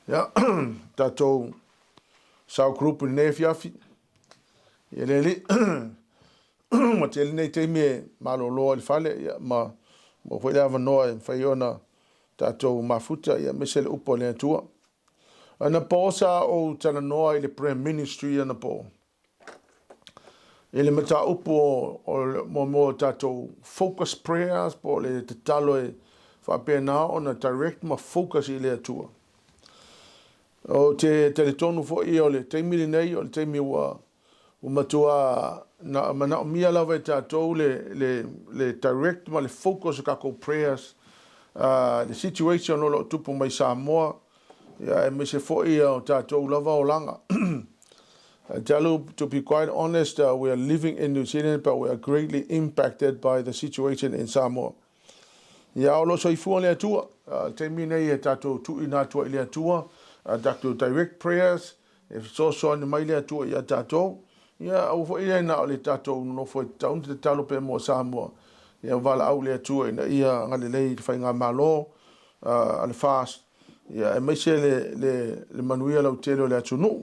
Ya, tatou sau grupu ne fiafi. Ele ma tele nei te me malolo le fale ya ma mo foi lava no fai ona tatou mafuta ya mesele upo le tua. Ana posa o tana noa ile prayer ministry ana po. Ele mata upo o mo tatou focus prayers po le te talo e fa pena ona direct ma focus ile tua. O te teletonu fo i o le teimili nei o le teimi ua matua na mana mia lava e tātou le direct ma le focus kako prayers the situation o lo tupu mai Samoa ya e me se fo i o tātou lava o langa. To be quite honest, we are living in New Zealand, but we are greatly impacted by the situation in Samoa. Ya o lo soifua le atua, teimi nei e tātou tu ina tua ile atua, Dr. Direct prayers, if so ni mai le atua ia tātou, ia au fo ia na le tātou no fo taun te talo pe mo Samoa, ia vala au le atua ina ia ngale lei whai ngā malo, ale fast, ia e mai se le manuia lau telo le atu no.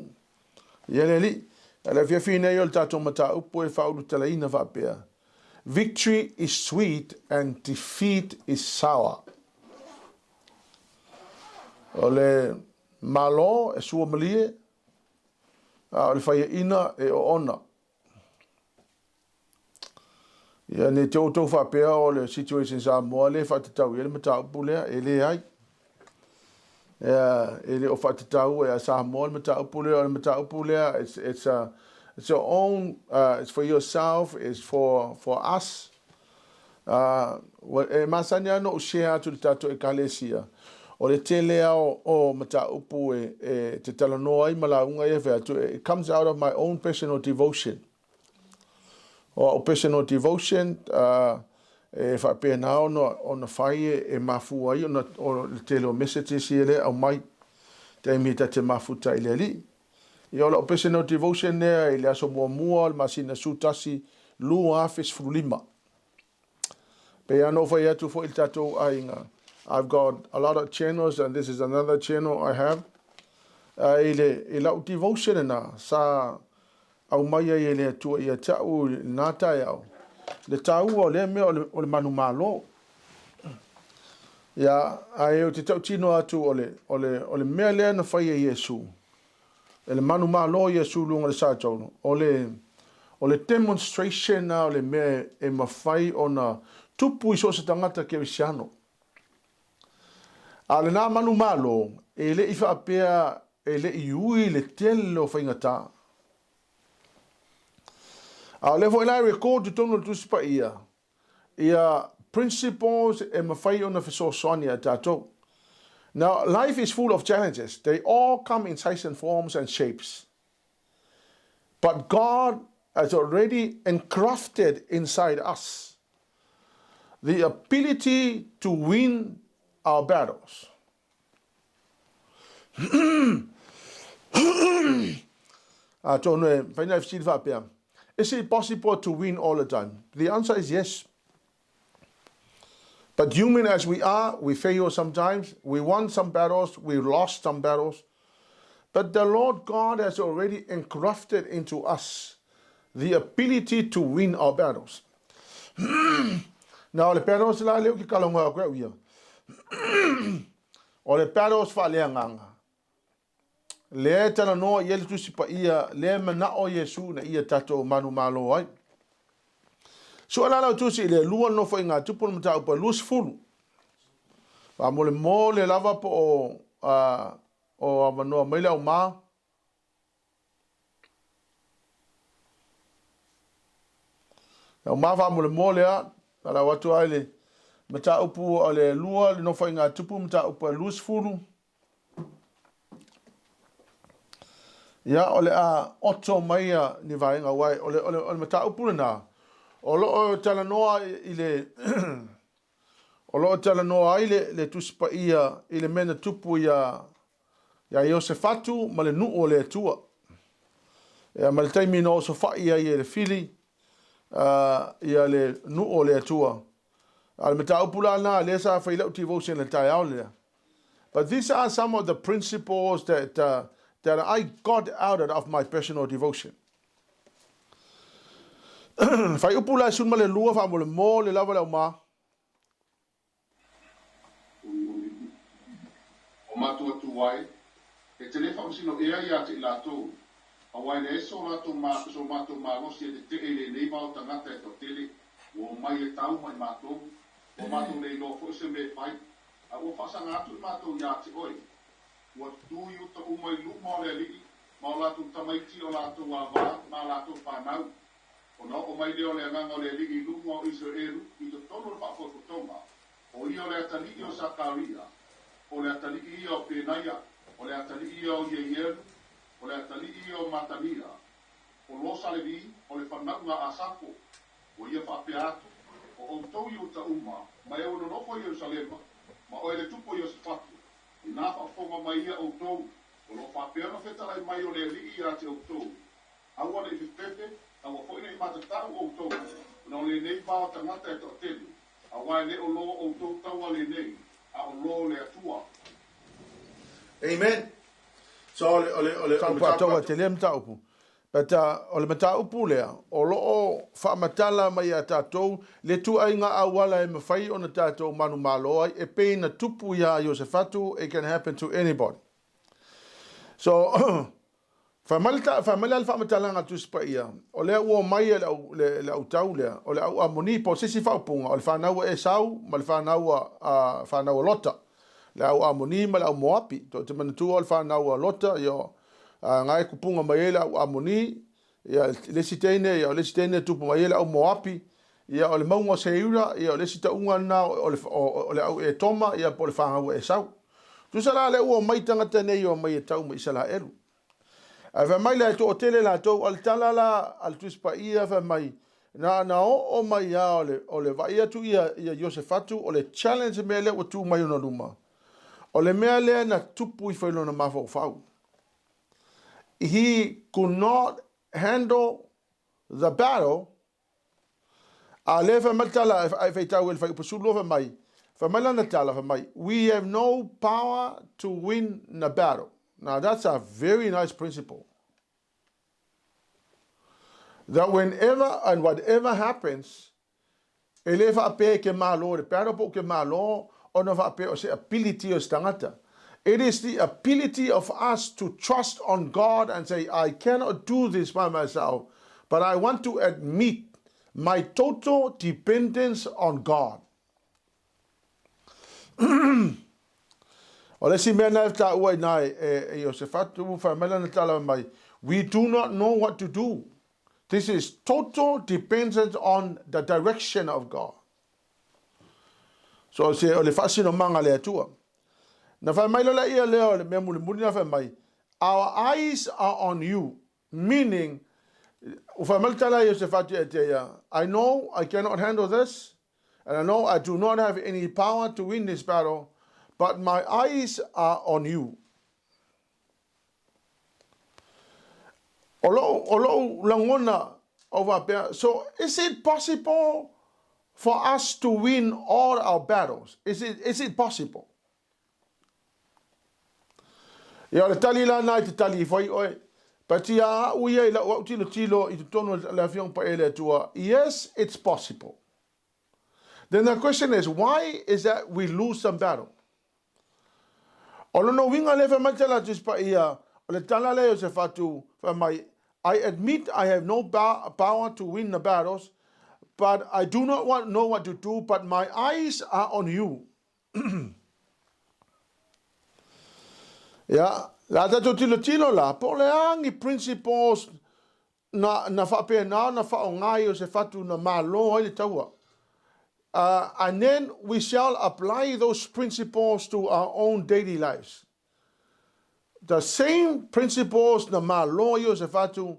Ia le li, ala fiafi nei o le tātou mata upo e whaulu tala ina whapea. Victory is sweet and defeat is sour. O le malo e sua malie, o le whaia ina e o ona. Ia ne te outou whapea o le situation sa moa le whatatau, ia le mata upo lea, e le ai. Ele o whatatau e a Samoa le mata upo lea, o le mata upo lea, it's your own, it's for yourself, it's for us. E masanya no share to the tato e kalesia. O le tele o mata upu e te talanoa I malaunga e veatu. It comes out of my own personal devotion. O personal devotion, e whapea nao o na whai e mafu ai, o le tele o messages i ele au mai te imita te mafuta I le li. I o personal devotion nea I le aso mua le masina sutasi lua afes frulima. Pe ano whai atu fo il tatou ainga. I've got a lot of channels and this is another channel I have. I lau devotion na sa au mai ai le atua I a tau nata e au. Le tau o le mea o le manu malo. Ia, ai o te tau tino atu o le mea lea na whai e Yesu. E le manu malo Yesu lunga le sātono. O le demonstration na o le mea e mawhai o na tupu I so se tangata ke visiano. A le nā manu malo, e le I whaapea, e le I ui le tele o whaingata. A le fo ilai record tu tono tusi pa ia. Ia principles e mawhai o na whisosoni a tātou. Now, life is full of challenges. They all come in sizes and forms and shapes. But God has already engrafted inside us the ability to win our battles. Is it possible to win all the time? The answer is yes. But human as we are, we fail sometimes. We won some battles, we lost some battles. But the Lord God has already engrafted into us the ability to win our battles. Now, the battles la leo ki kalonga kwa uia. O le battles fa le nganga. Le tana no I ele tusi pa ia le mana o Yesu na ia tato manu malo ai. So ala tusi le lua no fo inga tupu mata upa lus fulu. Pa mo le lava po o amanoa mai lau ma. Lau ma fa mo le a ala watu ai le mata upu o le lua no fo inga tupu mata upa lus fulu. Ya ole a oto mai ni vainga wai ole mata upu na. O lo tala noa ile o lo tala noa ile tuspa ia ile mena tupu ya Iosefatu ma le nuu o le tua. Ya ma le taimi no so fa ia le fili ia le nuu o le tua. Al mata upu la na le sa fa ile devotion le tai au le. But these are some of the principles that I got out of my personal devotion. Fai upula sunma le lua fa mo le lava le ma. O matua tuai, e te fa sino ea ia te lato. A wai le so lato ma so mato ma lo si te ele nei va tangata e to tele. O mai e tau mai mato. O mato nei no fo se me fai. A o fa sanga tu mato ia te oi. O tu yu to o mai lu mo le li. Ma lato tamai ti o lato wa va ma lato pa nau. O no o mai leo le nganga le li lu mo Israel I to tono fa fo tonga. O io le atali o Sakaria. O le atali o Penaia, o le atali o Yeielu, o le atali o Matania, o lo salevi, o le whananga a Sapo, o ia whapeatu, o tau i o ta uma, mai o no nofo i o Salema, ma o ele tupo i o Sifatu, I nā whafonga mai ia o tau, o lo whapeana whetarai mai o le li I a te o tau, aua le whiwhepe, a wa fo I matatau o tau, no le nei pao tangata e to telu, a wai le o lo o tau taua le nei, Amen. So ole tau te lem taupu. But ole mataupu lea o lo fa matala mai a tatou le tu ai nga awala e mawhai ona tatou manu malo ai e pe na tupu ia Iosefatu it can happen to anybody. So fa malal fa matala nga tuspa ia o le ua mai le au tau lea o le au amoni po sisi fa upunga o le whanau e sau ma le whanau lota. Le au amoni ma le au moapi to te manatua o le whanau lota yo ngai kupunga mai ele au amoni ia le sitene tupu mai ele au moapi ia o le maunga seura ia o le sita unga na o le au e toma ia po le whanau e sau. Tusala le ua mai tangata nei o mai e tau mai sala elu. Fa mai la to tele la to al talala al tuspa ia fa mai na o mai ya o le vai tu ia Iosefatu o le challenge mele o tu mai no luma o le mele na tupu I failo na mafo fau. He could not handle the battle. Ale fa matala FAITAU el fa pusulo fa mai fa malana tala fa mai we have no power to win the battle. Now that's a very nice principle. That whenever and whatever happens, ele fa pe ke malo, le pero po ke malo, ona fa pe o se ability o stangata. It is the ability of us to trust on God and say, I cannot do this by myself, but I want to admit my total dependence on God. We do not know what to do. This is total dependence on the direction of God. So se ole fasino manga le atua. Na fa mai la ia leo le memu le muni na fa mai. Our eyes are on you, meaning I know I cannot handle this, and I know I do not have any power to win this battle, but my eyes are on you. So is it possible for us to win all our battles? Is it possible? Ya le tali la na te tali foi oi. But ya uia la wa tilo I tono la fiong pa ele tua. Yes, it's possible. Then the question is, why is that we lose some battle? Olo no winga le fa matala just pa ia le tala le se fatu fa mai. I admit I have no power to win the battles, but I do not know what to do, but my eyes are on you. Yeah, la tato tilo la, po le angi principles na fa pe na fa ngai o se fatu na malo ile taua. And then we shall apply those principles to our own daily lives. The same principles na malo o se fatu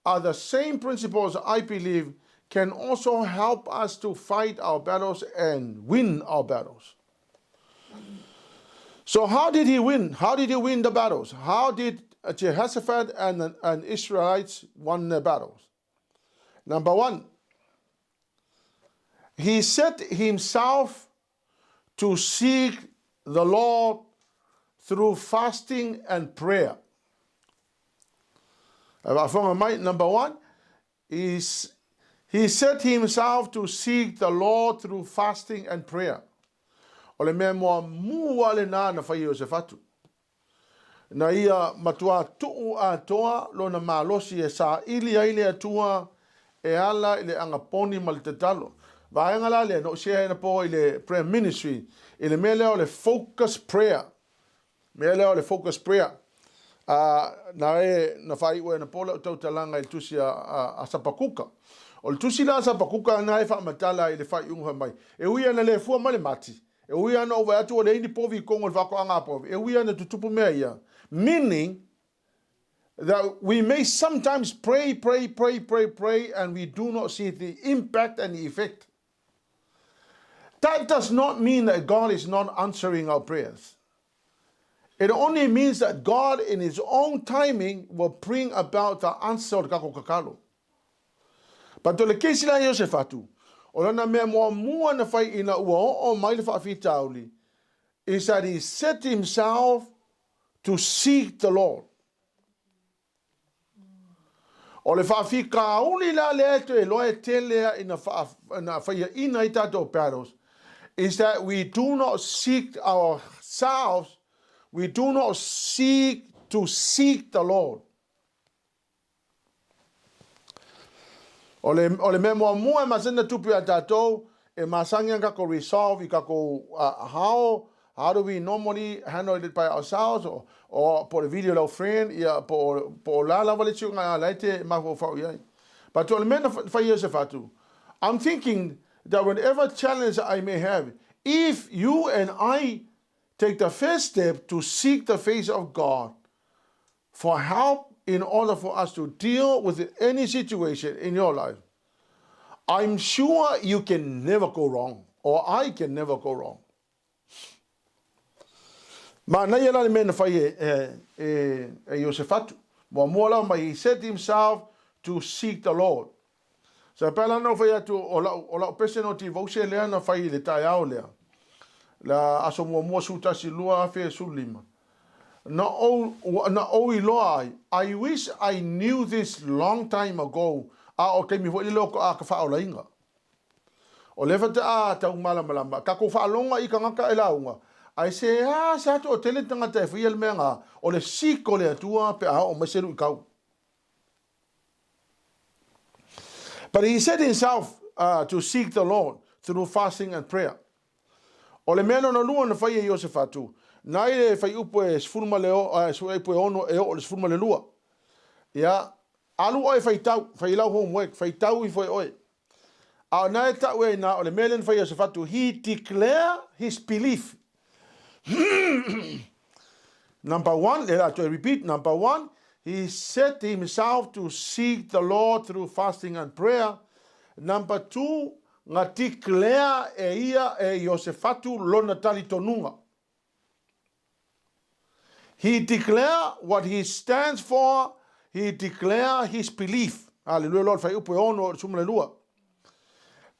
are the same principles I believe can also help us to fight our battles and win our battles. So how did he win? How did he win the battles? How did Jehoshaphat and Israelites won their battles? Number one, he set himself to seek the Lord through fasting and prayer. Number one is he set himself to seek the Lord through fasting and prayer. O le mea moa mua le nā na whai o se whatu. Na ia matua tuu a toa lo na malosi e sa ili aile atua e ala ile angaponi mal te talo. Vaenga la le no share na po ile prayer ministry ile mea leo le focus prayer. Mea leo le focus prayer. Na e na whai ue na pola utau talanga i tusi a sapakuka. O le tusi la sapakuka na e wha matala ile whai unga mai. E uia na le fua male mati. E uia na ova atu o le ini povi kongo le whako anga povi. E uia na tutupu mea ia. Meaning that we may sometimes pray, and we do not see the impact and the effect. That does not mean that God is not answering our prayers. It only means that God in his own timing will bring about the answer o kako kakalo. But to le kesi la Yosefatu, o lana mea mua na whai ina ua o mai le whaafitauli, is that he set himself to seek the Lord. O le whaafikauli la le eto e loe telea ina whaia ina i tātou paros, is that we do not seek ourselves, we do not seek to seek the Lord. O le mea mua masena tupu a tātou, e masangia kako resolve, i kako how do we normally handle it by ourselves, or por video lau friend, ia por la wale tiu ngā leite mako whau iai. But to le mea whai ia se whatu, I'm thinking that whatever challenge I may have, if you and I take the first step to seek the face of God for help in order for us to deal with any situation in your life, I'm sure you can never go wrong, or I can never go wrong. Ma na ia la me na fai e Yosefatu. Mo la mai he set himself to seek the Lord. So pela no fai atu o la personal devotion le na fai le tai au le. La aso mo suta si lua fe sulima. Na o I loa I wish I knew this long time ago. O ke mi vo le loko a ka fa ola inga. O le fata a ta malama ka ko fa longa I ka ngaka e launga. I say, sa to o tele tangata e whia le mea ngā, o le siko le atua pe a o maseru I kau. But he set himself to seek the Lord through fasting and prayer. O le mea no lua na whai e Yosefatu, nai le whai upo e sfurma leo, e upo e ono e o le sfurma le lua. Ia, alu oe whai lau homework, FAITAU I whai oe. A nai tau e na o le mea le whai Yosefatu, he declare his belief. Number one, to repeat, number one, he set himself to seek the Lord through fasting and prayer. Number two, nga declare e ia e Yosefatu lona tali tonunga. He declare what he stands for, he declare his belief. Hallelujah, Lord, fai upo ono sumlelua.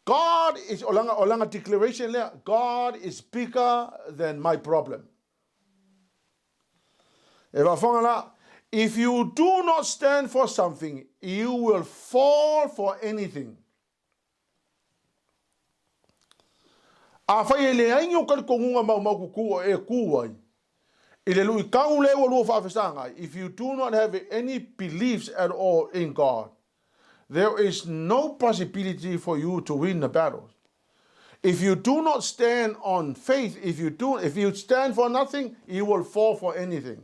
God is, olanga declaration there, God is bigger than my problem. If you do not stand for something, you will fall for anything. A whai le aingo kalkongunga mau kukua e kuai. Ile lui kau lewa lua whawhesanga. If you do not have any beliefs at all in God, there is no possibility for you to win the battle. If you do not stand on faith, if you stand for nothing, you will fall for anything.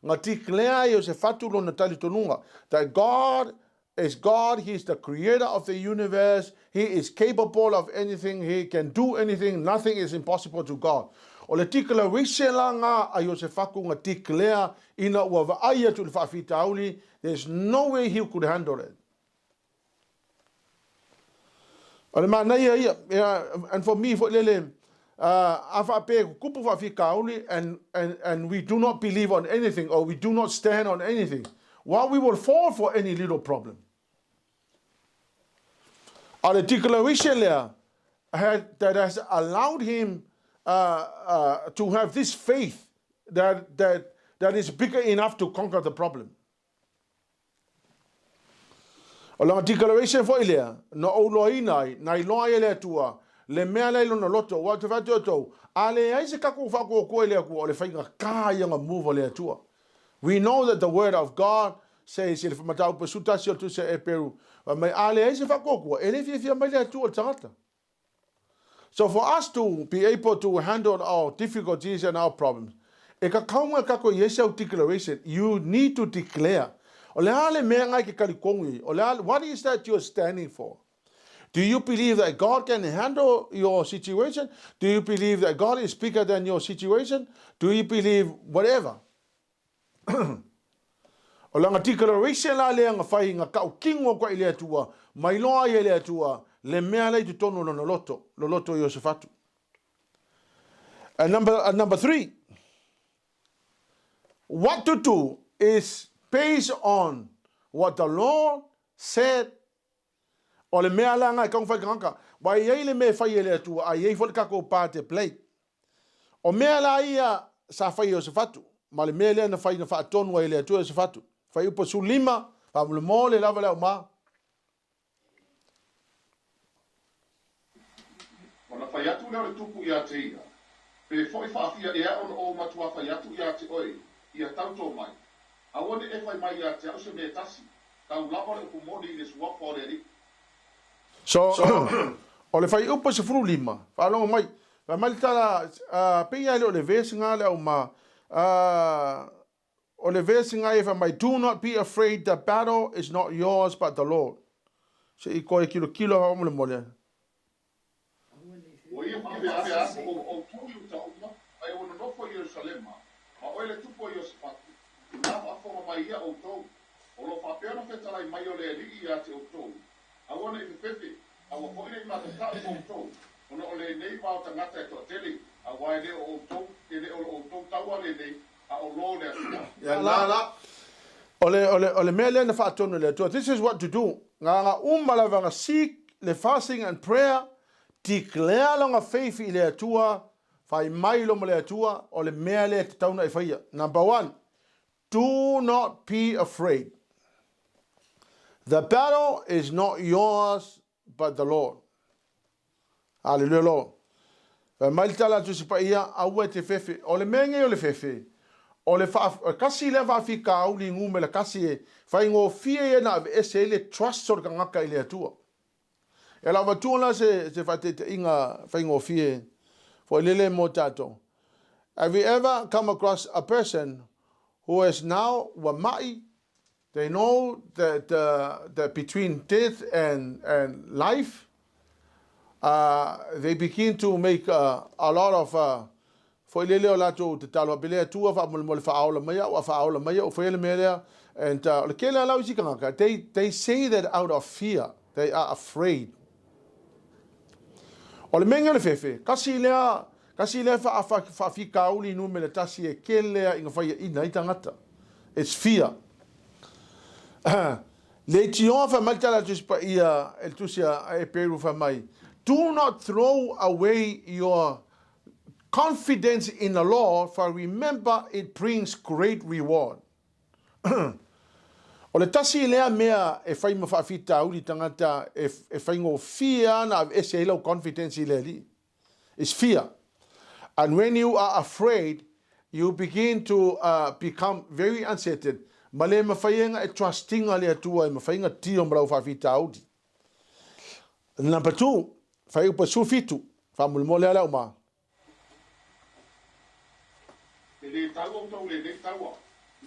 Nga declare Yosefatu lo natali tonunga that God is God, He is the creator of the universe, He is capable of anything, He can do anything, nothing is impossible to God. O le tikala wise la ngā a Yosefaku nga declare ina ua vaaia tu le whaafitauli, there's no way he could handle it. O le mana ia, and for me, for lele, a whaape kupu whaafikauli, and we do not believe on anything, or we do not stand on anything, well, we will fall for any little problem. the declaration there that has allowed him to have this faith that is bigger enough to conquer the problem. O la declaration fo ilea no o loi nai loa ele tua le mea le no loto wa te fatu to ale ai se kako fa ko ele ku o le fainga ka ia nga move le tua. We know that the word of God says if matau pesuta si tu se e peru mai ale ai se fa ko ele fi mai le tua tangata. So for us to be able to handle our difficulties and our problems, e ka kaunga kako yesau declaration, you need to declare. What is that you're standing for? Do you believe that God can handle your situation? Do you believe that God is bigger than your situation? Do you believe whatever? O langa declaration la le nga fai nga kau kingo kwa ile atua, mai loa ile atua, le mea lei tu tonu lo loto Yosefatu. And number 3, what to do is based on what the Lord said. O le mea la ngai kong whai kanka. Wai ei le me whai ele atua, a ei whai kako pāte play. O mea la ia sa whai Yosefatu. Ma le mea lea na whai na wha atonu ele atua Yosefatu. Whai upa su 5, pa mule mō le lava leo maa. O na whai atu leo le tupu ia te ia. Pe fwoi whaafia ea o matua whai atu ia te oi. Ia tauto mai. Awane e whai mai ia te au se me tasi. Tau lava le upu moni i le suapo o le ri. So o le whai upa se 5. Whalonga mai. Wa mai tala pia le o le vesinga le au ma. O le vesinga e wha mai, do not be afraid, the battle is not yours but the Lord. Se I koe kilo hao mole mole. O ia wha mea mea o tūi uta uma. Ai o na nofo Yerusalema. Ma o ele tupo Yosefatu. Nā whafonga mai ia o tōu. O lo whapeana whetarai mai o le rii ia te o tōu. Awana I pepe, awa poine I matata o tōu. Ona o le nei wao tangata e toa tele. Awa e leo o tōu, e leo o tōu taua le nei. A o lo le atua. Ya la. Ole mea le na whaatonu le atua. This is what to do. Ngā umalavanga seek le fasting and prayer. Declare longa faith I le atua. Whai mai lo mo le atua. O le mea le te tauna I whaia. Number 1. Do not be afraid. The battle is not yours, but the Lord. Hallelujah, Lord. Mai tala tu si pa ia aue te fefe. O le menge o le fefe. O le kasi le whawhika au li ngume le kasi e. Whai ngō fie e na ese ele trust o ka ngaka I le atua. E la watuana se whatete inga whai ngō fie. For lele mo tato. Have you ever come across a person who is now wamai? They know that between death and life, they begin to make a lot of foi lele o lato te talo bele tua fa mo fa aula mai o foi le mele and le kele la usi kanga they say that out of fear. They are afraid. O le menga le fefe kasi le fa fika uli no mele tasi e kele inga fai ina itangata. It's fear. Le tion fa maltala tuspa ia el tusia e peru fa mai. Do not throw away your confidence in the Lord, for remember it brings great reward. O le tasi lea mea e whai ma whaafita uri tangata e whai ngō fear na e se ilo confidence I le li. It's fear. And when you are afraid, you begin to become very uncertain. Ma le mawhaienga e trustinga le atua e mawhaienga tio mrau whaafita uri. Number 2, whai upa sufitu, whamulmo lea lau maa. Le tau o tau le taua.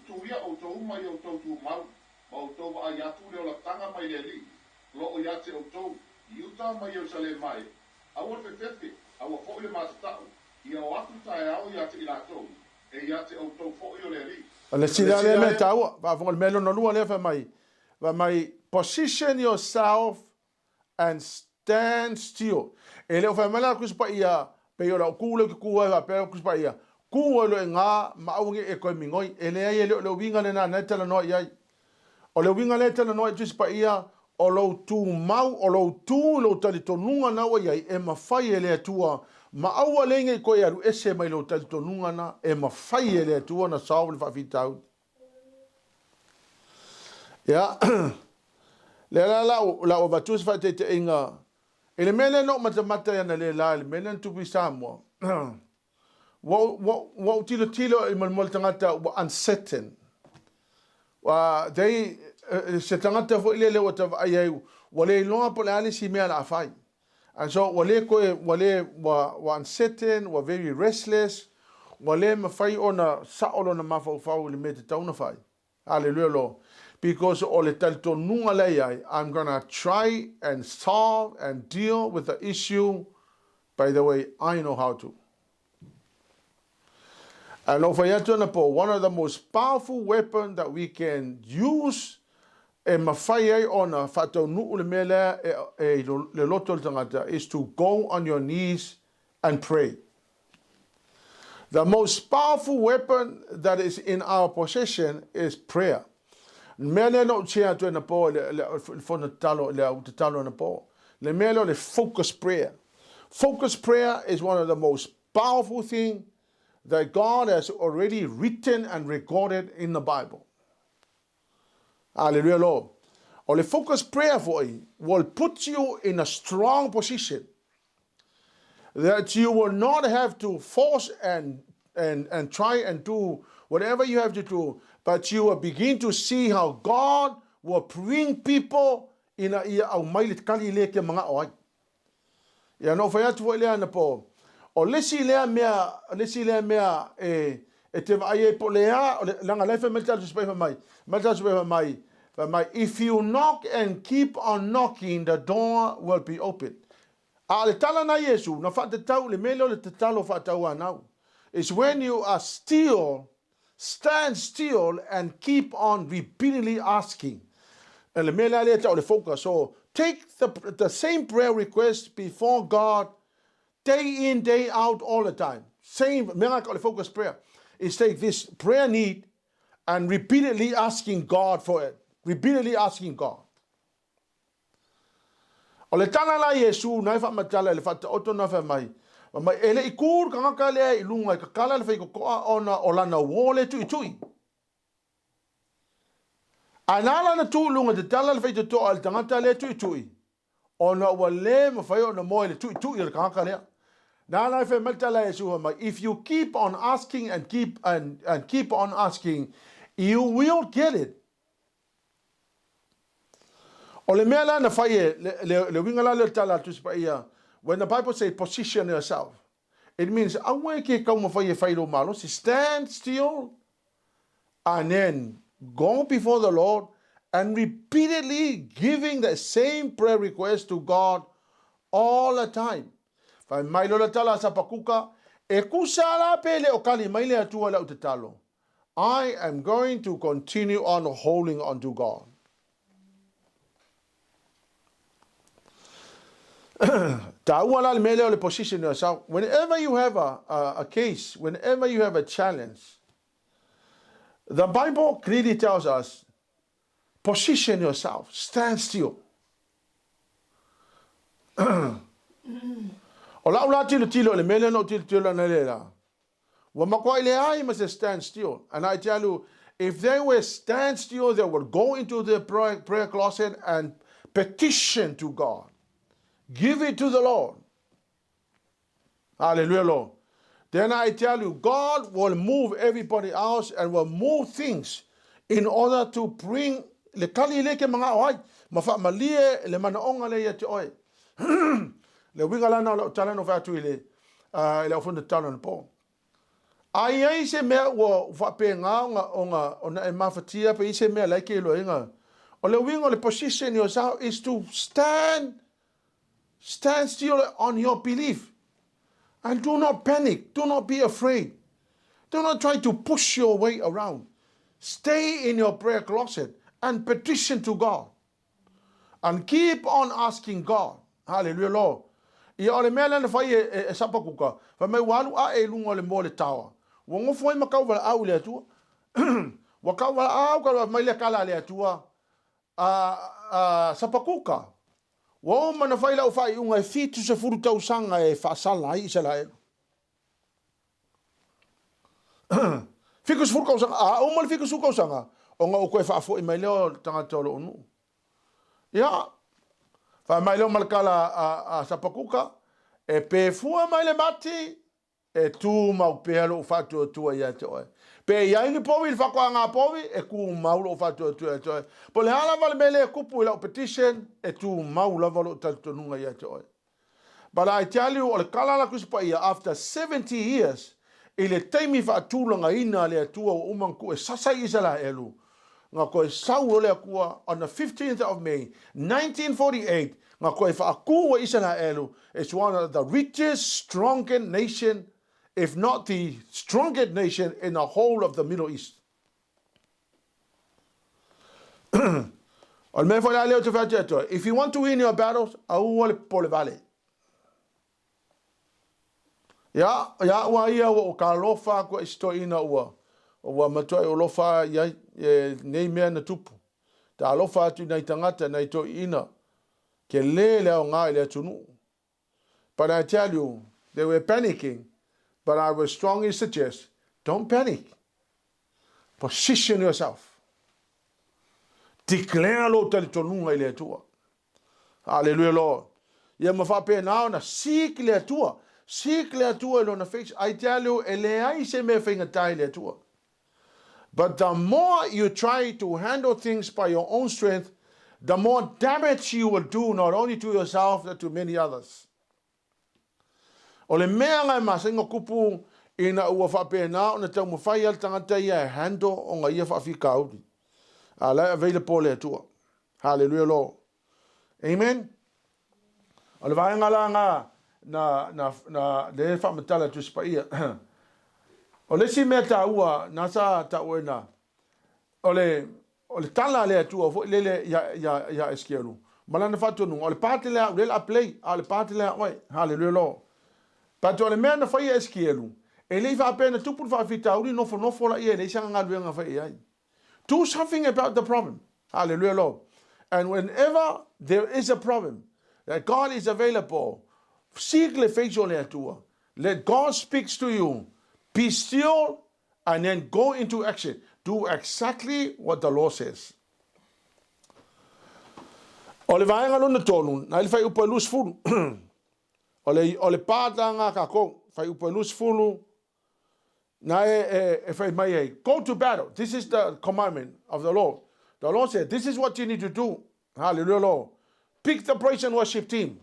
Tu ia o tau mai o tau tu mau. Ma o tau a iatu leo la tanga mai le li. Lo o iate o tau. Iuta mai o sale mai. Awa fefe. Awa fo le matatau. Ia o atu tae au iate I la tau. E iate o tau fo o le li. Le sila le me taua. Va fonga le melo no lua le fa mai. Va mai position yourself and stand still. E leo fa mala kuspa ia. Pe o la kule ki kua va pe kuspa ia. Kua lo nga maunge e koe mingoi e le ai le winga le na tala no iai o le winga le tala no just pa ia o lo tu mau o lo tu lo tali tonunga na wa iai e mawhai e le atua ma aua lenga i koe aru ese mai lo tali tonunga na e mawhai e le atua na sao le whawhitau. Ya, le la o vatus whaite te inga e le mele no matamata yana le la le mele tupi Samoa wa tilo i malmol tangata wa uncertain wa they se tangata fo ile le wata ai wale loa po le ali si mea la afai and so wale wa uncertain wa very restless wale mafai ona saolo na mafau le me te tauna fai hallelujah lo because ole talto nunga le I'm gonna try and solve and deal with the issue by the way I know how to. And one of the most powerful weapons that we can use is to go on your knees and pray. The most powerful weapon that is in our possession is prayer. Focus prayer. Focus prayer is one of the most powerful things that God has already written and recorded in the Bible. Hallelujah, Lord. Or the focus prayer for you will put you in a strong position that you will not have to force and try and do whatever you have to do, but you will begin to see how God will bring people in a mailit kali leke mga oai. Ya no fa yatu ile ana po. O lesi lea mea e te vai po lea langa lefe melta tu mai if you knock and keep on knocking the door will be open. A le tala na Yesu na fa te tau le melo le te talo fa tau anau. It's when you are stand still and keep on repeatedly asking. And le mela le tau le focus. So take the same prayer request before God day in, day out, all the time. Same miracle focus prayer is take this prayer need and repeatedly asking God for it. Repeatedly asking God. O le tana la Yesu na fa matala le fata oto na fa mai. Mai ele ikur kanga le ilunga ka kala le fa ko ona olana wole tui. Anala na tu lunga te tala le fa to al tangata le tui. Ona wale ma fa ona mo le tui le kanga le. If you keep on asking and keep on asking, you will get it. When the Bible says position yourself, it means stand still and then go before the Lord and repeatedly giving the same prayer request to God all the time. Fai mai lola tala sa pakuka e kusala pele o kali mai le atua la utetalo. I am going to continue on holding on to God. Ta'uala le mele o le position yourself. Whenever you have a case, whenever you have a challenge, the Bible clearly tells us, position yourself, stand still. O la ula tilo le mele no tilo na le la. Wa makwa ile ai must stand still. And I tell you, if they were stand still, they would go into the prayer closet and petition to God. Give it to the Lord. Hallelujah, Lord. Then I tell you, God will move everybody else and will move things in order to bring le kali leke mga oai. Mafa malie le manaonga le yate oi. Le wingala na lo tala no fatu ile ile ofunda tala no po. Ai se me wo fa pe nga ona e mafatia pe se me like lo inga. O le wingo le position yourself is to stand still on your belief. And do not panic. Do not be afraid. Do not try to push your way around. Stay in your prayer closet and petition to God. And keep on asking God. Hallelujah, Lord. Ia ole mele na fai e sapa kuka. Fa mai walu a e lunga le mo le tawa. Wa ngo foi makau wala au le atua. Wa kau wala au ka mai le kala le atua. sapakuka. Wa mana faila o fai unga fitu se furu tausanga e fasala ai se la e. Fikus furu kausanga, o mal fikus furu kausanga. O nga o koe fafo i mai leo tangata olo onu. Ia, fa mai leo malakala a sapakuka, e pe fua mai le mati, e tu mau pehalo o fatu o tua ia te oe. Pe ia ini powi, il whakoa ngā powi, e ku maulu o fatu o tua ia te oe. Po le hala vale mele e kupu i lau petition, e tu maulu valo o talitonunga ia te oe. But I tell you, o le kalala kuspa ia, after 70 years, i le teimi whaatulanga ina le atua o umanku e sasai isa la elu. Ngā koe sau o le akua, on the 15th of May, 1948, ngā koe whaakua isa la elu, it's one of the richest, strongest nation, if not the strongest nation in the whole of the Middle East. If you want to win your battles, au le pole vale. Ya ua ia o ka lofa ko isto ina ua. O matua o lofa ia nei mea na tupu. Ta lofa atu nei tangata nei to ina. Ke le o ngā le tunu. But I tell you, they were panicking. But I would strongly suggest, don't panic. Position yourself. Declare lo tali tonunga i le atua. Hallelujah, Lord. Ia mawhape nao na seek le atua. Seek le atua lo na face. I tell you, ele ai se me whaingatai le atua. But the more you try to handle things by your own strength, the more damage you will do, not only to yourself, but to many others. O le mea ngai masenga kupu ina ua whape nao na tau mawhai al tangata ia e handle o ngā ia whawhika auri. A lai available le atua. Hallelujah, Lord. Amen. O le vaenga la ngā na le whamatala tu spaia. O le si mea ta ua, nasa ta ua na. O le tala le atua, le ya eskiaru. Malana whatunu, o le pāte lea, le la play, o le pāte lea, oi, hallelujah, Lord. Pato le mea na whaia eskiaru. E lei whapena tupu whawhita uri nofo la ia, le isanga ngā ruenga whaia ai. Do something about the problem. Hallelujah, Lord. And whenever there is a problem, that God is available, seek le face le atua. Let God speak to you. Be still and then go into action. Do exactly what the Lord says. O le vaenga luna tonu, na ili fai upa lus fulu. O le pāta ngā kako, fai upa lus fulu, na fai mai ei. Go to battle. This is the commandment of the Lord. The Lord said, this is what you need to do. Hallelujah, Lord. Pick the praise and worship team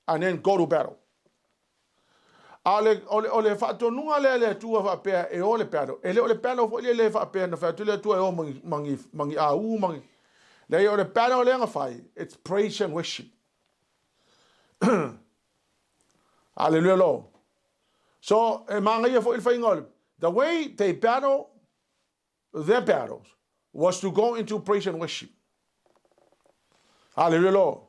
and then go to battle. Ole whatonunga le tua whapea e ole battle. E le ole battle fo le whapea na whatule tua e o mangi au mangi. Le ole battle le ngawhai. It's praise and worship. Hallelujah, Lord. So, mangi fo il whaingol. The way they battle their battles was to go into praise and worship. Hallelujah, Lord.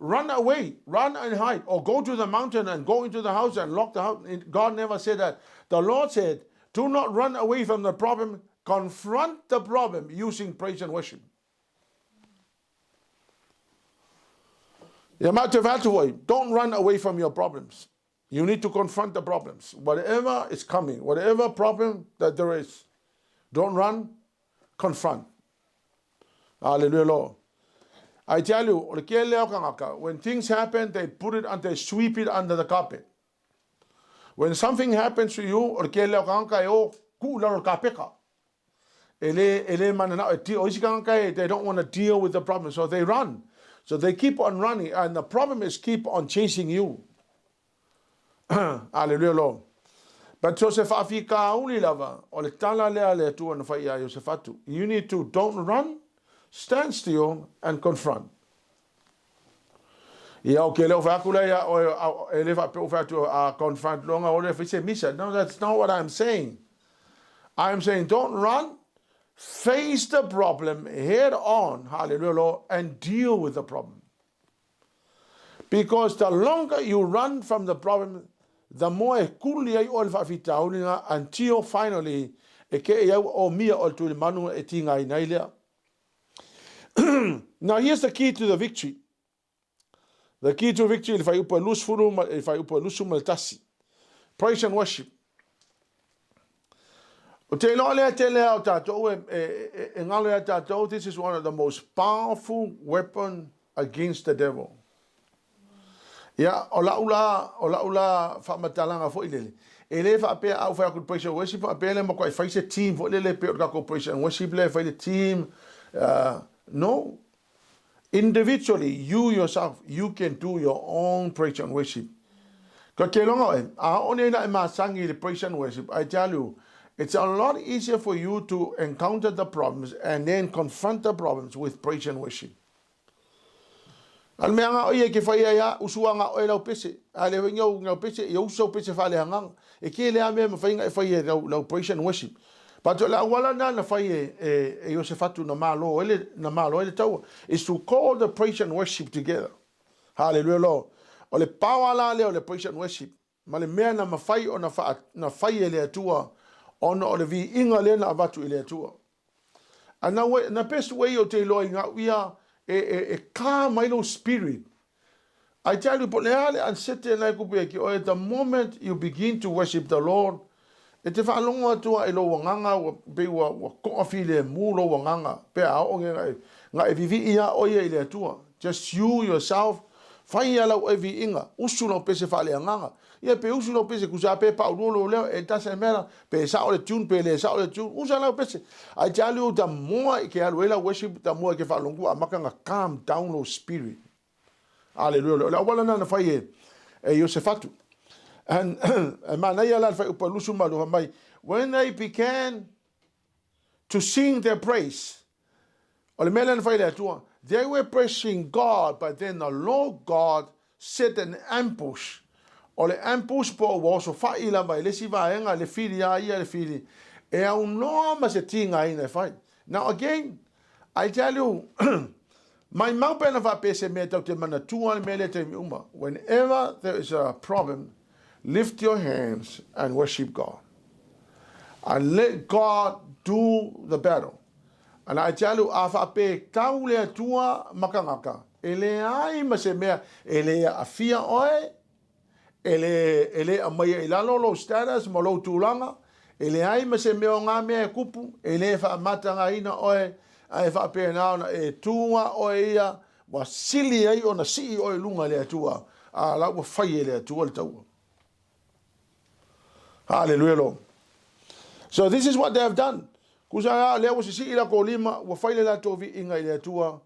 Run away, run and hide, or go to the mountain and go into the house and lock the house. God never said that. The Lord said, do not run away from the problem, confront the problem using praise and worship. Don't run away from your problems. You need to confront the problems. Whatever is coming, whatever problem that there is, don't run, confront. Hallelujah, Lord. I tell you, when things happen, they put it and they sweep it under the carpet. When something happens to you, they don't want to deal with the problem, so they run. So they keep on running, and the problem is keep on chasing you. Hallelujah, Lord. But you need to don't run, stand still and confront. No, that's not what I'm saying. I'm saying don't run, face the problem head on, hallelujah, Lord, and deal with the problem. Because the longer you run from the problem, the more until finally e ke e au o mia o tu le manu e tinga i nei lea. Now here's the key to the victory. The key to victory, if I upa lusfuru, if I upa lusum tasi. Praise and worship. This is one of the most powerful weapons against the devil. Yeah, ola famatalanga fo ilele. Ele fa pe au fa praise and worship fa pe le mo ko fa se team fo lele pe ka praise and worship le fa the team. No. Individually, you yourself, you can do your own praise and worship. I tell you, it's a lot easier for you to encounter the problems and then confront the problems with praise and worship. Almeanga oye ke fa ya usuanga oela pese ale wenyo nga pese yo so pese fa le hanga e ke le ame fa inga fa ye la praise and worship. But la wala na fa ye Yosefatu na malo ele tau is to call the praise and worship together. Hallelujah Lord. Ole power la le ole praise and worship. Male mea na mafai o na fai ele atua ono ole vi inga le na avatu ele atua. And now na best way o te loa inga we are a calm little spirit. I tell you, the moment you begin to worship the Lord, it is along to a low wanganga, be what coffee, mulo wanganga, just you yourself, fire every inga, usuno pesifale anganga. Yeah, pe usuno pese kusape paulo, it doesn't matter, pe sao the tune, pe le sao the tune, usala pese. I tell you, the more I can worship, the more I can falungu, I'm making a calm, down low spirit. Hallelujah. La wala na fire Yosefatu. And when they began to sing their praise, they were praising God, but then the Lord God set an ambush. O le ambush po was of faila by Lesiva le filia le fili. E no mas tinga in a fight. Now again, I tell you, my mountain of a pese meta te mana tuan melete umba. Whenever there is a problem, lift your hands and worship God. And let God do the battle. And I tell you, afa pe kaule tua makangaka. Ele ai masemea, ele afia oe, ele amaya ilalo lo status malo tulanga, ele ai masemea nga mea kupu, ele fa matanga ina oe, ai fa pe na e tua oe ia, wa sili ai ona si oe lunga le tua, a la wa fai le tua le tau. Hallelujah, Lord. So this is what they have done. Kusanga le was si ila ko lima wa faile la tovi inga ile tua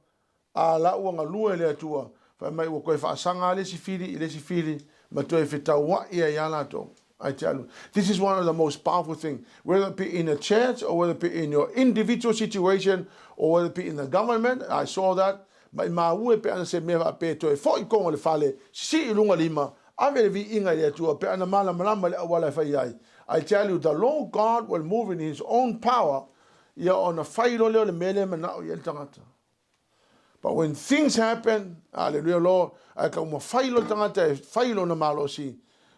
a la wa ngalua ile tua fa mai wa ko fa sanga le si fili ma to e fita wa ia ya la to. I tell you, this is one of the most powerful things, whether it be in a church or whether it be in your individual situation or whether it be in the government. I saw that. Ma ue pe ana se me va pe to e fo I kongo le fale si ilunga lima ave vi inga ile tua pe ana mala malama le wala fa ai. I tell you, the Lord God will move in His own power. But when things happen, hallelujah, Lord,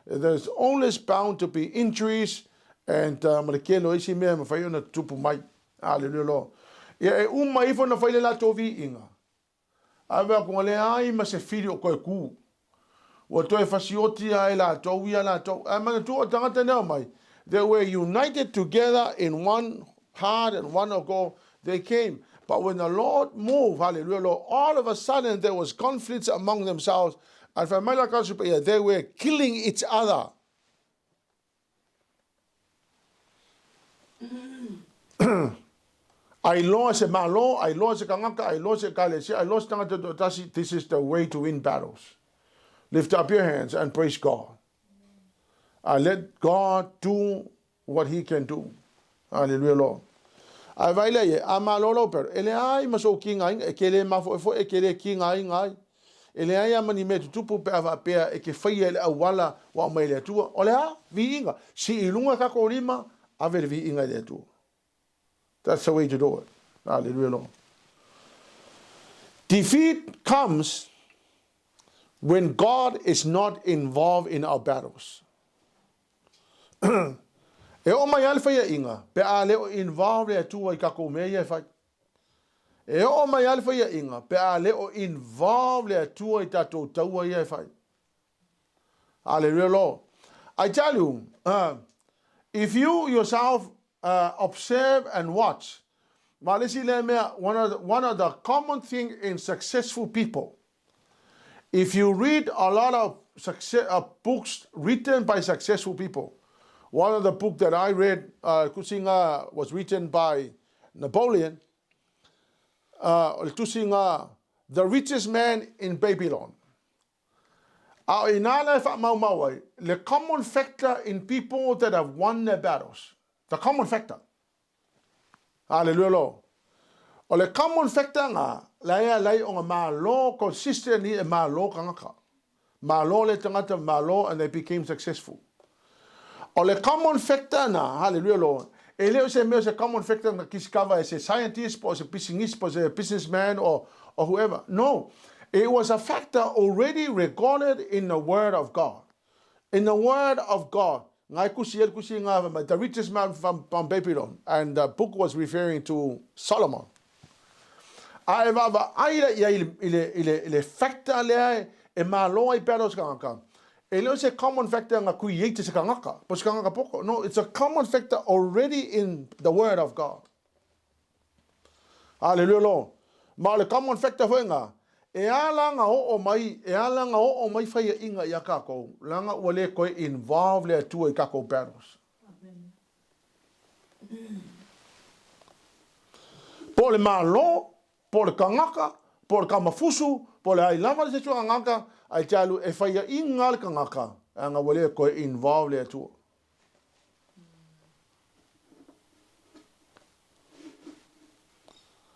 there's always bound to be injuries and hallelujah, Lord. They were united together in one heart and one ago they came. But when the Lord moved, hallelujah, Lord, all of a sudden there was conflicts among themselves. And they were killing each other. I lost malo, I lost kangaka, I lost kalesi, I lost tangata. This is the way to win battles. Lift up your hands and praise God. Let God do what He can do. Hallelujah, Lord. Availe amalolo per ele ai maso kinga ekele mafo ekele kinga ngai ele ai amani metu tupu pe ava pe e ke fai ele awala wa maile tu ole a viinga si ilunga ka ko lima ave viinga le tu. That's the way to do it. Hallelujah, Lord. Defeat comes when God is not involved in our battles. E o mai ale whaia inga, pe a leo involve le tua I kako mea ia whai. E o mai ale whaia inga, pe a leo involve le tua I tatou taua ia whai. Hallelujah, Lord. I tell you, if you yourself observe and watch, one of the common things in successful people, if you read a lot of books written by successful people, one of the books that I read, was written by Napoleon, The Richest Man in Babylon. The common factor in people that have won their battles. The common factor. Hallelujah, Lord. O le common factor nga, lai o ngā malo consistently e malo kangaka. Malo le tangata malo and they became successful. O le common factor na, hallelujah, Lord. E leo se meo se common factor na kisikava e se scientist, po se business, po se businessman or whoever. No. It was a factor already recorded in the Word of God. In the Word of God. The richest man from Babylon. And the book was referring to Solomon. Il factor lea e malo I peros kangaka. Ele se common factor nga kuiete se kangaka. Pos kangaka poko. No, it's a common factor already in the Word of God. Hallelujah, Lord. Ma le common factor foi nga. E alanga o mai whaia inga I a kako. Langa ua le koe involve le atua I kako battles. Po le malo, po le kangaka, po le kamafusu, po le hailama le se tua kangaka, ai talu e whaia inga le kangaka. Anga ua le koe involve le atua.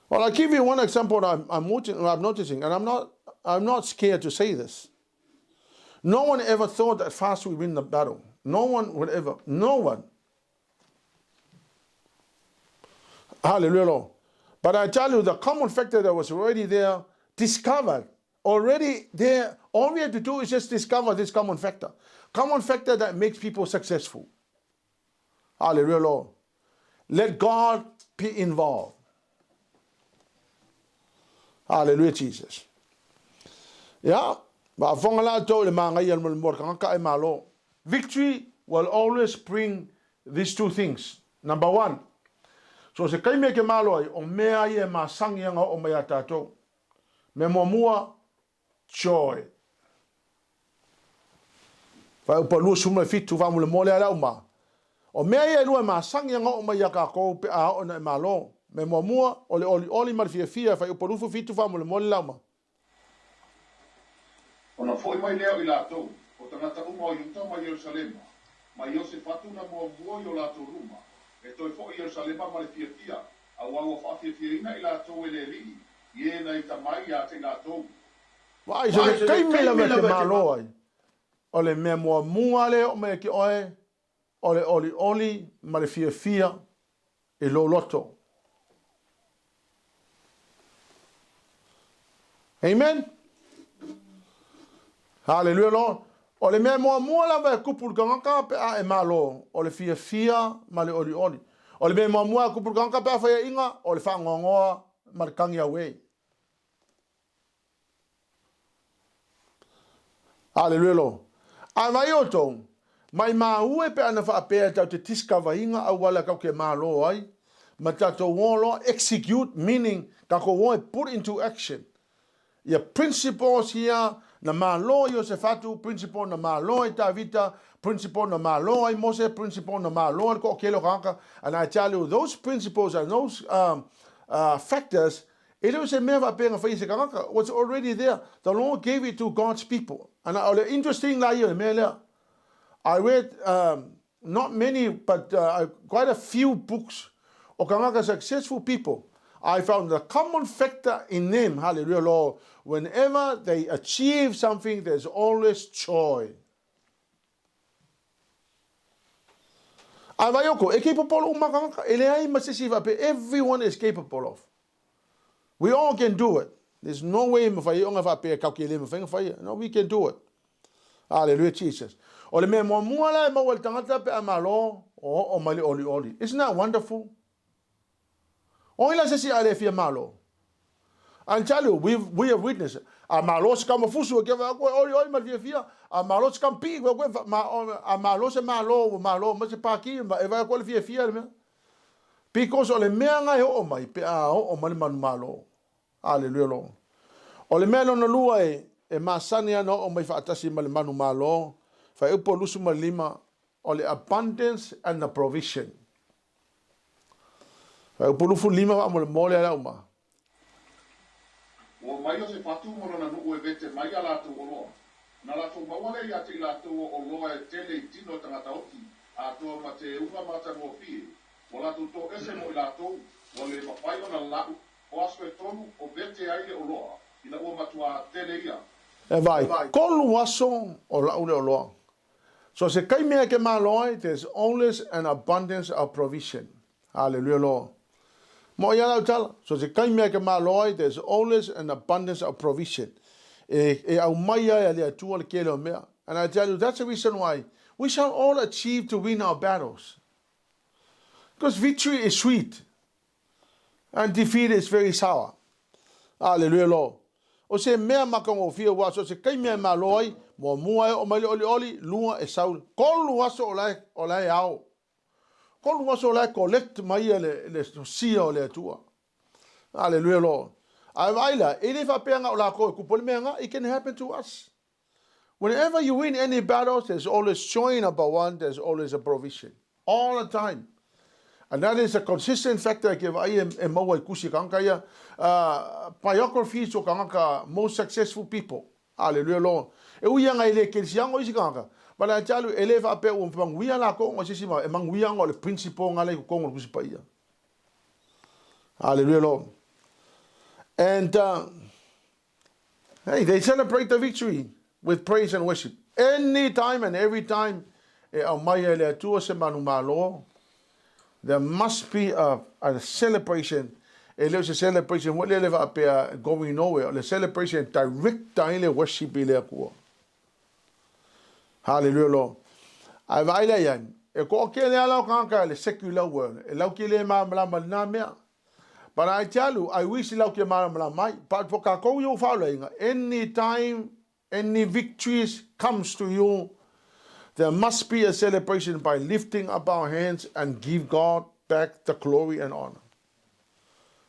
Well, I'll give you one example I'm noticing, and I'm not scared to say this. No one ever thought that fast would win the battle. No one would ever. No one. Hallelujah, Lord. But I tell you, the common factor that was already there, discovered, already there, all we have to do is just discover this common factor. Common factor that makes people successful. Hallelujah, Lord. Let God be involved. Hallelujah, Jesus. Yeah. Victory will always bring these two things. Number one, so se kai me ke malo ai o mea ia ma sangianga o mea tatou. Me mua joy. Fa o palu suma fitu fa mule mole ala uma. O mea ia lua ma sangianga o mea ka ko pe a o na malo. Me mua oli mar fia fa o palu fitu fa mule mole lama. Ona foi mai leo I latou. O tangata uma o Utah mai Jerusalema. Mai o se fatu na mua i o latou ruma. E toi fo I Jerusalema ma le fia. A wau fa fia ina I latou ele li. Ie na I tamai a te latou. Vai, se kai mela me te malo ai. O le mea mua le o me ki oe. O le oli ma le fia e lo loto. Amen. Hallelujah, Lord. O le mea mua la vai kupul kangaka pe a e malo. O le fia ma le oli. O le mea mua kupul kangaka pe a whaia inga. O le whangongoa ma le kangi away. Hallelujah, Lord. A mai o tō. Mai ue pe ana whaapea tau te tiskawa inga au wala kau ke malo ai. Ma tatou wolo execute, meaning kako woe put into action. Ia principles here. Na malo Iosefatu, principle na malo Tavita, principle na malo Mose, principle na malo ko kelo kaka. And I tell you, those principles and those factors, it was a never paying face kaka was already there. The Lord gave it to God's people. And interesting I read not many, but quite a few books of kaka successful people. I found the common factor in them, hallelujah, Lord, whenever they achieve something, there's always joy. Everyone is capable of. We all can do it. There's no way, no, we can do it. Hallelujah, Jesus. O le mea mua la mau le tangata pe amalo o mali oli. Isn't that wonderful? O ila se si ale fia malo. I tell you, we have witnessed it. A malo se kama fusu ke va ko oli mal fia. A malo se kam pi ko a malo se malo ma se pa ki e va ko le fia me. Because o le mea ngai o mai pe a o mali man malo. Hallelujah lo. O le mea no lua e masani ano o mai fa atasi mal manu malo. Fa upo lusu malima o le abundance and the provision. Fa upo lufu lima wa mo le mole ala uma. O mai o se patu mo na no e vete mai ala tu o na la tu mawale ya te la tu o lo e tele tino tanga tauki a to ma te uma mata mo pi o la tu to ese mo la tu o le papai o na la o aso e tonu o vete ai o lo ina o matua tele ia e vai kolu waso o la ule o lo. So se kai mea ke maloi, there's always an abundance of provision. Hallelujah Lord. Mo ia la utala. So se kai mea ke maloi, there's always an abundance of provision. E au mai ai le atua le kele o mea. And I tell you, that's the reason why we shall all achieve to win our battles. Because victory is sweet. And defeat is very sour. Hallelujah Lord. O se mea makango fia wa, so se kai mea maloi, mo mua o mai oli lua e saul. Kolu waso o lai au. Kolu waso o lai collect mai le sia o le atua. Hallelujah Lord. Ai vaila, e le fa penga o la ko kupole menga, it can happen to us. Whenever you win any battles, there's always joy number one, there's always a provision. All the time. And that is a consistent factor ke vai e mau ai kusi kanka ia biographies o kanka most successful people. Hallelujah Lord. E uia ngai le ke siango isi kanka. But I tell you, ele va pe un panguia la ko ngo sisi ma e manguia ngo le principle ngale ko ngo kusi pa ia. Hallelujah Lord. And hey, they celebrate the victory with praise and worship. Any time and every time e au mai le tua se manu malo. There must be a celebration. There's a celebration. What they live up here going nowhere. The celebration direct daily worship ile kuo. Hallelujah Lord. Ai vai le yan. E ko ke le ala kanka le secular world. E lau ke le ma na mea. But I tell you, I wish lau ke ma mai. But for ka ko you following. Any time, any victories comes to you, there must be a celebration by lifting up our hands and give God back the glory and honor.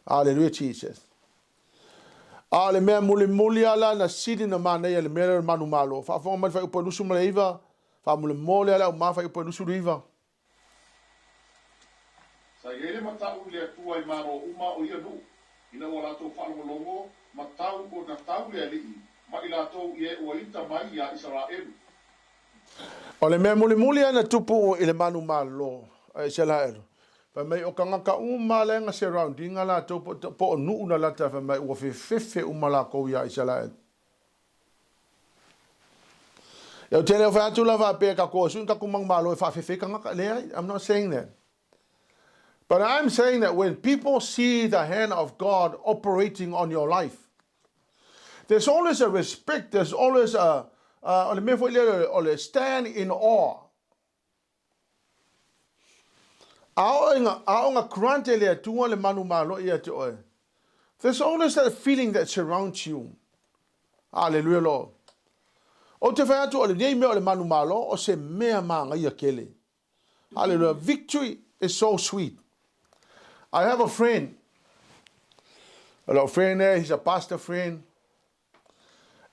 Hallelujah, Jesus. Ale mea muli ala na sidi na mana ia le mea manu malo. Fa fonga mai fai upo nusu maleiva. Fa muli ala uma fai upo nusu riva. sa ele matau le tua I maro uma o ia nu ina o lato whalongolongo matau o na tau le alii ma I lato ie o ita mai ia Israel. O le mea muli ana tupu I le manu malo. Se la ero. Fa mai o kangaka uma lenga surrounding ala to po o nuu na lata fa mai o fefe uma la kou ia Israel. Eu tele fa tu lava pe ka ko sun ka kumang malo fa fefe kangaka le. I'm not saying that. But I'm saying that when people see the hand of God operating on your life, there's always a respect, there's always a stand in awe. There's always that feeling that surrounds you. Hallelujah, Lord. Hallelujah. Victory is so sweet. I have a friend. A little friend there, he's a pastor friend.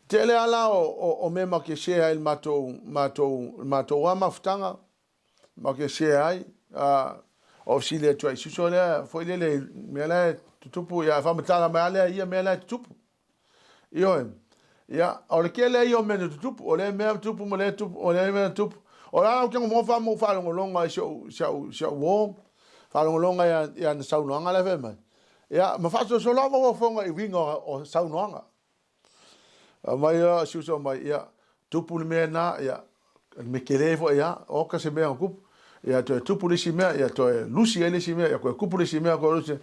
Tele ala o mema ke share il mato wa maftanga. Ma ke share ai o sile toi susole foi le mela tupu ya fa matala mala ia mela tupu. Io ya o le kele io mena tupu o le mena tupu mo le tupu o le mena tupu. Ora ke mo fa longa so wo Whalonga ia na saunoanga le whema. Ia, ma whaso so lama wa whonga I winga o saunoanga. Mai ia, siuso mai ia, tupu ni mea na, ia, me kelefo ia, oka se mea kupu. Ia, to e tupu lisi mea, ia, to e lusi e lisi mea, ia, koe kupu lisi mea, koe lusi.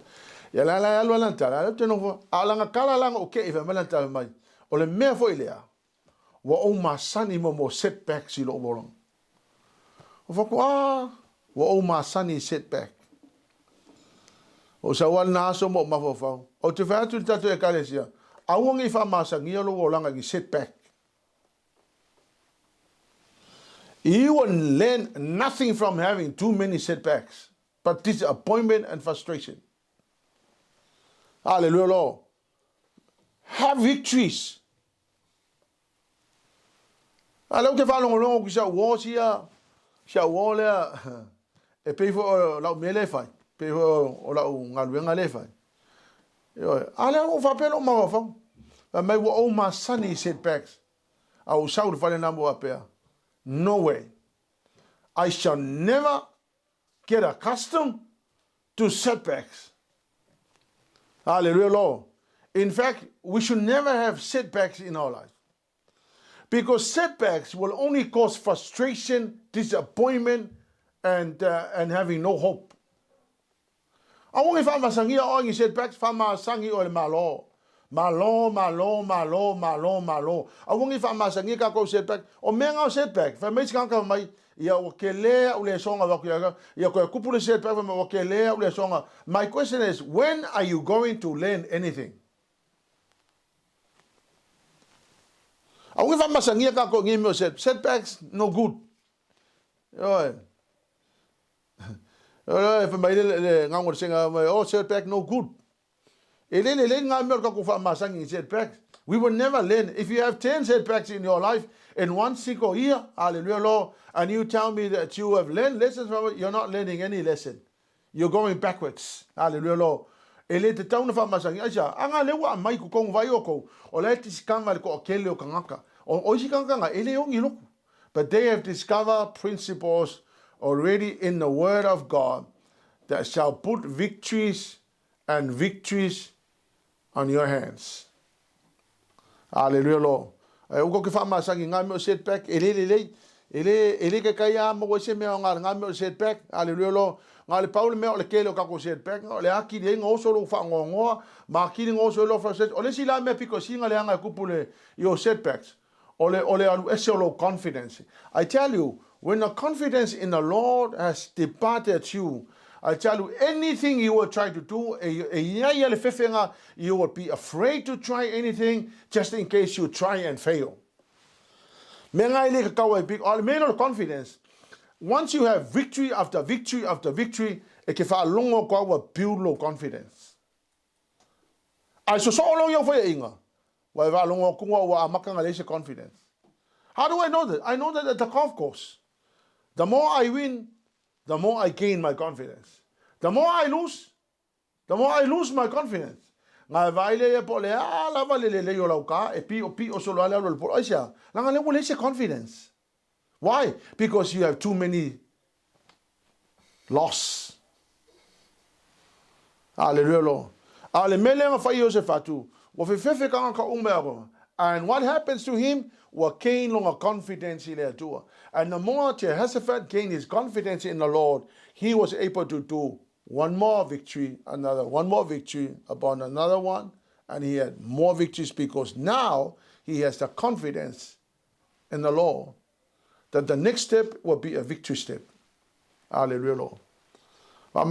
Ia, la alua lanta, la te nofo. A langa kala langa o ke i whema lanta mai. O le mea fo I lea. wa o masani mo setback si lo bolong. O whako wa o masani setback. O sa wal naso mo mafofau. O te whaatu tato e kalesia. Awangi wha masangia lo wolanga ki setback. You will learn nothing from having too many setbacks, but disappointment and frustration. Hallelujah, Lord. Have victories. Alau ke whalongo longo ki sa uosia, sa uolea, e peifo lau mele fai, peifo o lau ngaluenga le fai. Alau o whapelo mawafang, mai wa o masani setbacks, au saul whale nambo apea. No way. I shall never get accustomed to setbacks. Hallelujah, Lord. In fact, we should never have setbacks in our life. Because setbacks will only cause frustration, disappointment, and having no hope. I want if I'm a sangi or any setbacks, fama sangi or malo. Malo. I won't if I'm a sangi kako setback or menga setback. If I make kanka mai ya wakele ule songa wakuyaga ya kwa kupule setback from wakele ule songa. My question is, when are you going to learn anything? I won't if I'm a sangi kako ngimi setbacks no good. If I ngango singa oh setback no good. We will never learn. If you have 10 setbacks in your life in one single year, hallelujah, Lord, and you tell me that you have learned lessons from it, you're not learning any lesson. You're going backwards. Hallelujah, Lord. Ele te tauna fa masangi aja anga lewa mai ku kong vai oko o le tiskanga ko kele o kangaka o isikanga ele o ngilo. But they have discovered principles already in the word of God that shall put victories and victories on your hands. Hallelujah, Lord. Uko ke fama sangi ngame setback ele ke kaya mo se me ngame setback. Hallelujah, Lord. Ngale Paulo me le kele ka ko setback le aki de ngo so lo fa ngo ma ki ngo so lo fa set ole sila me piko singa le anga kupule your setbacks. Ole esolo confidence. I tell you, when the confidence in the Lord has departed you, I tell you, anything you will try to do, you will be afraid to try anything just in case you try and fail. Confidence. Once you have victory after victory after victory, it can build low confidence. I saw so long for your confidence. How do I know that? I know that at the golf course, the more I win, the more I gain my confidence. The more I lose my confidence. Confidence. Why? Because you have too many loss. Hallelujah. And what happens to him? And the more Jehoshaphat gained his confidence in the Lord, he was able to do one more victory, one more victory upon another one, and he had more victories because now he has the confidence in the Lord that the next step will be a victory step. Hallelujah, Lord. The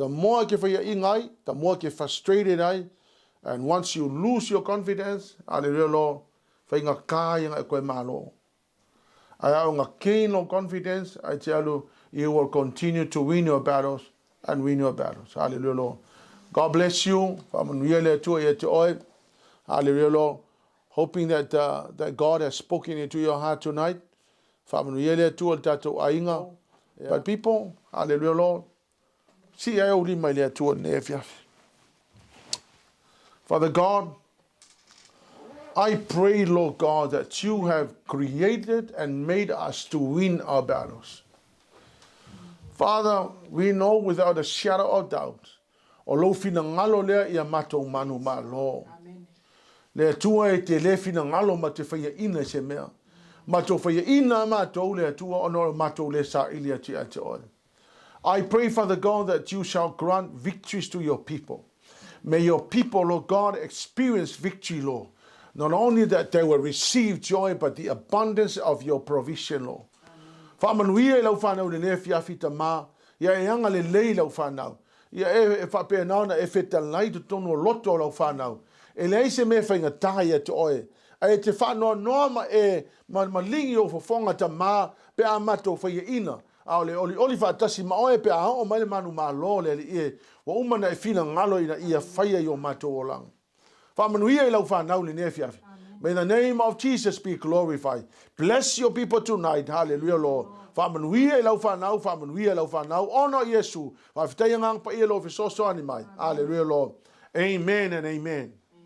more the more frustrated I, and once you lose your confidence, hallelujah, Lord, I gain no confidence, I tell you, you will continue to win your battles and win your battles. Hallelujah, Lord. God bless you. Hallelujah, Lord. Hoping that that God has spoken into your heart tonight. But people, hallelujah, Lord. Father God, I pray, Lord God, that you have created and made us to win our battles. Father, we know without a shadow of doubt, although finangalo lea ia mato manu malo. Le tua e te le finangalo ma te whaia ina se mea. Mato whaia ina mato le tua ono mato le sa ilia te ate oe. I pray, Father God, that you shall grant victories to your people. May your people, Lord God, experience victory, Lord. Not only that they will receive joy, but the abundance of your provision, Lord. Whamanuia lau whanau le nea fiafita mā. Ia e anga le lei lau whanau. Ia e whapea na e wheta lai tu tono loto lau whanau. E lei se me whainga tahi e te oe. E te whanau noa ma lingi o whafonga ta mā pe a mato whaia ina. A ole oli whaatasi ma oe pe a o mai le manu mā lo le ie. Wa umana e whina ngalo ina ia whaia i o mato o lang. Whamanuia lau whanau le nea fiafi. May the name of Jesus be glorified. Bless your people tonight. Hallelujah, Lord. Whamanuia lau whanau, whamanuia lau whanau. Honor Yesu. Whawhitai ngang pa ia lo fisoso animai. Hallelujah, Lord. Amen and amen.